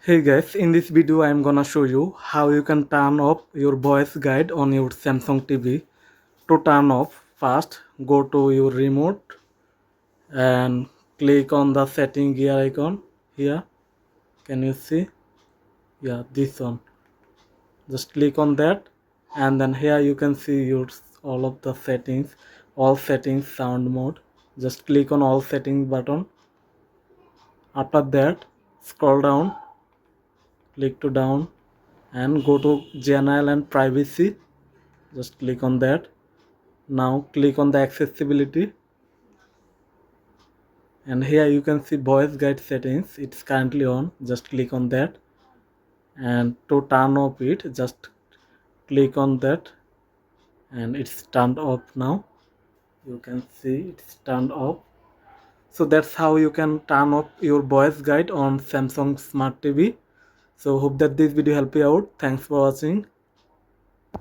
Hey guys, in this video I am gonna show you how you can turn off your voice guide on your Samsung TV. To turn off, first go to your remote and click on the setting gear icon here. Can you see? Yeah, this one. Just click on that and then here you can see your all of the settings, all settings sound mode. Just click on all settings button. After that, scroll down, click to down and go to general and privacy. Just click on that. Now click on the accessibility and here you can see voice guide settings. It's currently on. Just click on that and to turn off it just click on that and it's turned off now. You can see it's turned off. So that's how you can turn off your voice guide on Samsung Smart TV. So hope that this video helped you out. Thanks for watching.